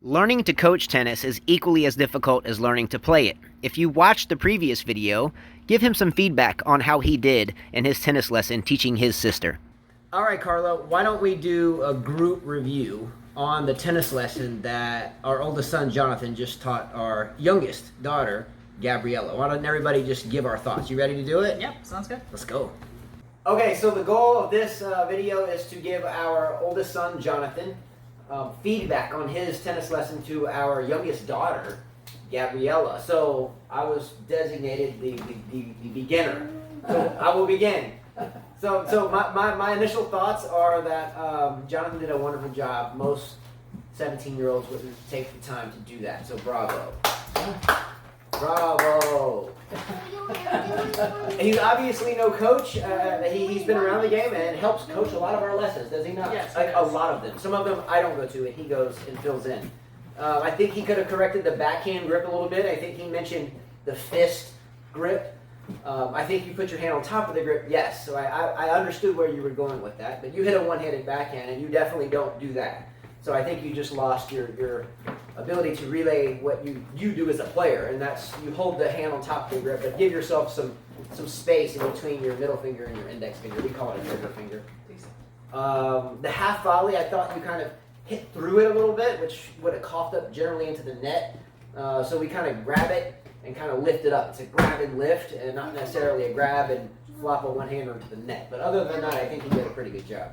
Learning to coach tennis is equally as difficult as learning to play it. If you watched the previous video, give him some feedback on how he did in his tennis lesson teaching his sister. All right, Carlo, why don't we do a group review on the tennis lesson that our oldest son, Jonathan, just taught our youngest daughter, Gabriella. Why don't everybody just give our thoughts? You ready to do it? Yep, sounds good. Let's go. Okay, so the goal of this video is to give our oldest son, Jonathan, feedback on his tennis lesson to our youngest daughter, Gabriella. So I was designated the beginner. So I will begin. So my initial thoughts are that Jonathan did a wonderful job. Most 17-year-olds wouldn't take the time to do that. So bravo. Bravo. He's obviously no coach. He's been around the game and helps coach a lot of our lessons, does he not? Yes, like a lot of them. Some of them I don't go to, and he goes and fills in. I think he could have corrected the backhand grip a little bit. I think he mentioned the fist grip. I think you put your hand on top of the grip, yes. So I understood where you were going with that, but you hit a one-handed backhand, and you definitely don't do that. So I think you just lost your ability to relay what you do as a player, and that's you hold the hand on top of the grip, but give yourself some space in between your middle finger and your index finger. We call it a trigger finger. The half volley, I thought you kind of hit through it a little bit, which would have coughed up generally into the net. So we kind of grab it and kind of lift it up. It's a grab and lift, and not necessarily a grab and flop a one-hander into the net. But other than that, I think he did a pretty good job.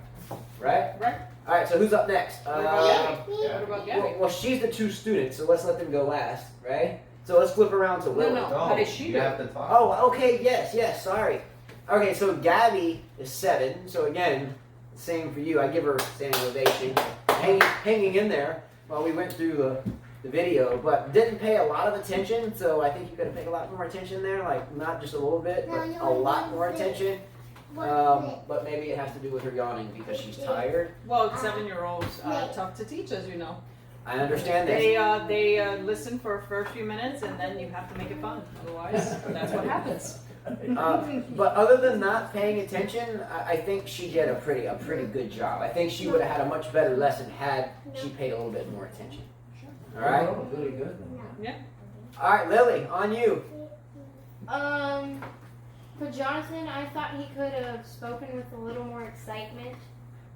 Right? Right. All right, so who's up next? What about Gabby? Well, she's the two students, so let's let them go last, right? So let's flip around to Lily. No. How did she you do? have to talk. Oh, okay, yes, sorry. Okay, so Gabby is 7, so again, same for you. I give her a standing ovation. Hanging in there while we went through the video, but didn't pay a lot of attention, so I think you could have paid a lot more attention there, like not just a little bit, but a lot more attention. But maybe it has to do with her yawning because she's tired. Well, 7-year-olds are tough to teach, as you know. I understand this. They listen for the first few minutes, and then you have to make it fun. Otherwise, that's what happens. But other than not paying attention, I think she did a pretty good job. I think she would have had a much better lesson had she paid a little bit more attention. All right. Oh, really good. Yeah. All right, Lily, on you. For Jonathan, I thought he could have spoken with a little more excitement.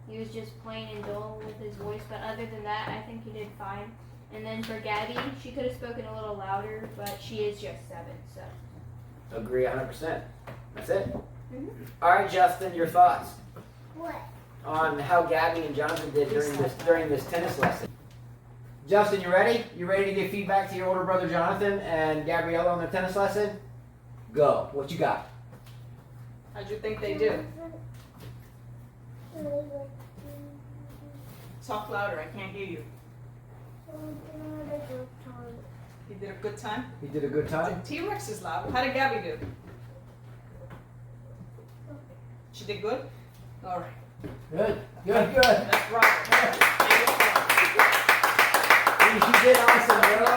He was just plain and dull with his voice, but other than that, I think he did fine. And then for Gabby, she could have spoken a little louder, but she is just 7, so. Agree 100%. That's it. Mhm. All right, Justin, your thoughts What? on how Gabby and Jonathan did during this tennis lesson. Justin, you ready? You ready to give feedback to your older brother Jonathan and Gabriella on their tennis lesson? Go. What you got? How'd you think they do? Talk louder. I can't hear you. He did a good time. He did a good time. T-Rex is loud. How did Gabby do? She did good. All right. Good. That's right. She did awesome, girl.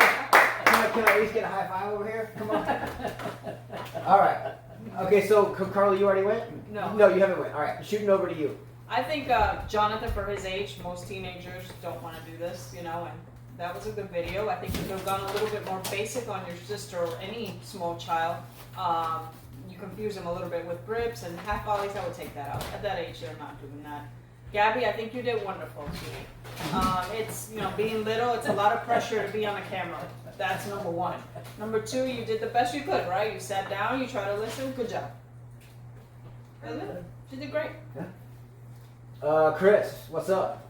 Can I at least get a high five over here? Come on. All right. Okay, so Carla, you already went? No. No, you haven't went. All right, shooting over to you. I think Jonathan, for his age, most teenagers don't want to do this, and that was a good video. I think you could have gone a little bit more basic on your sister or any small child. You confuse them a little bit with grips and half volleys. I would take that out. At that age, they're not doing that. Gabby, I think you did wonderful. It's being little, it's a lot of pressure to be on the camera. That's number 1. Number 2, you did the best you could, right? You sat down, you tried to listen. Good job. That's it. She did great. Chris, what's up?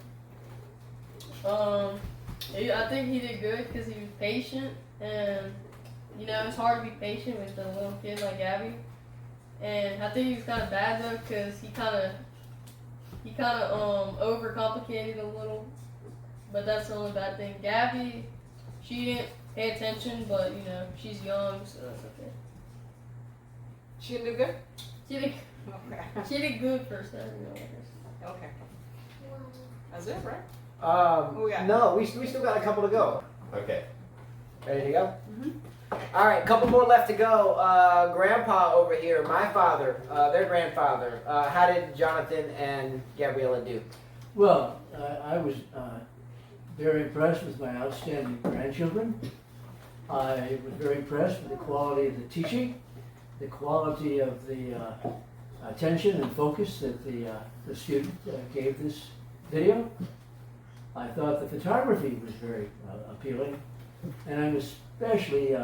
I think he did good because he was patient, and it's hard to be patient with a little kid like Gabby. And I think he was kind of bad though because he kind of overcomplicated a little, but that's the only bad thing. Gabby, she didn't pay attention, but she's young, so that's okay. She did do good? She did. Okay. She did good for 7-year-olds. Okay. That's it, right? Who we got? No, we still got a couple to go. Okay. Ready to go? Mhm. All right, couple more left to go. Grandpa over here, my father, their grandfather. How did Jonathan and Gabriella do? Well, I was very impressed with my outstanding grandchildren. I was very impressed with the quality of the teaching, the quality of the attention and focus that the student gave this video. I thought the photography was very appealing, and I was especially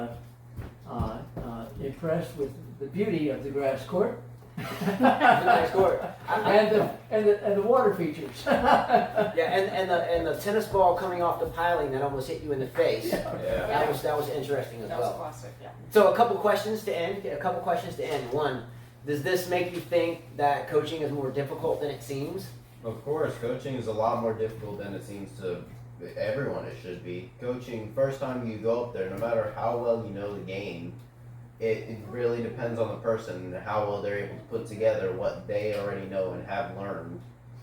impressed with the beauty of the grass court. Nice court. and the water features. Yeah, and the tennis ball coming off the piling that almost hit you in the face. Yeah. That was interesting as That was well. classic, yeah. So a couple questions to end. One, does this make you think that coaching is more difficult than it seems? Of course, coaching is a lot more difficult than it seems to everyone. It should be. Coaching, first time you go up there, no matter how well you know the game, it really depends on the person and how well they're able to put together what they already know and have learned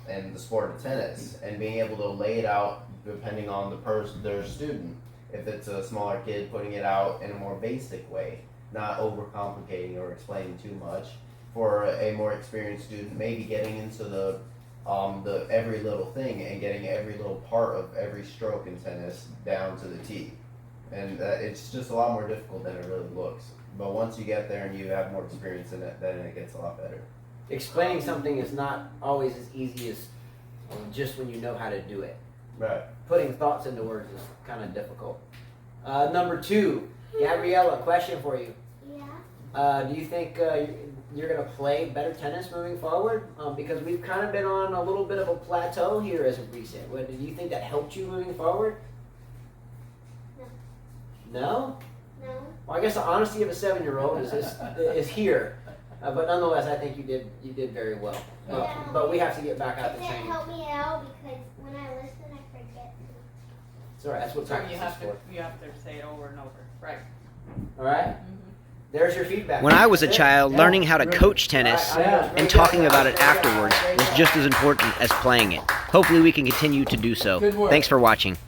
in the sport of tennis, and being able to lay it out depending on their student. If it's a smaller kid, putting it out in a more basic way, not overcomplicating or explaining too much. For a more experienced student, maybe getting into the every little thing and getting every little part of every stroke in tennis down to the T. And it's just a lot more difficult than it really looks. But once you get there and you have more experience in it, then it gets a lot better. Explaining something is not always as easy as just when you know how to do it. Right. Putting thoughts into words is kind of difficult. Number 2, Gabriella, question for you. Yeah. Do you think you're going to play better tennis moving forward? Because we've kind of been on a little bit of a plateau here as of recent. Do you think that helped you moving forward? No. No? No. Well, I guess the honesty of a 7-year-old is here. But nonetheless, I think you did very well. But we have to get back out It to didn't training. help me out because when I listen, I forget. It's all right. That's what So practice you is have for. you have to say it over and over, right? All right. There's your feedback. When I was a That's it. child, Yeah, learning how to really. coach tennis All right, Yeah. and talking about it afterwards was just as important as playing it. Hopefully we can continue to do so. Good work. Thanks for watching.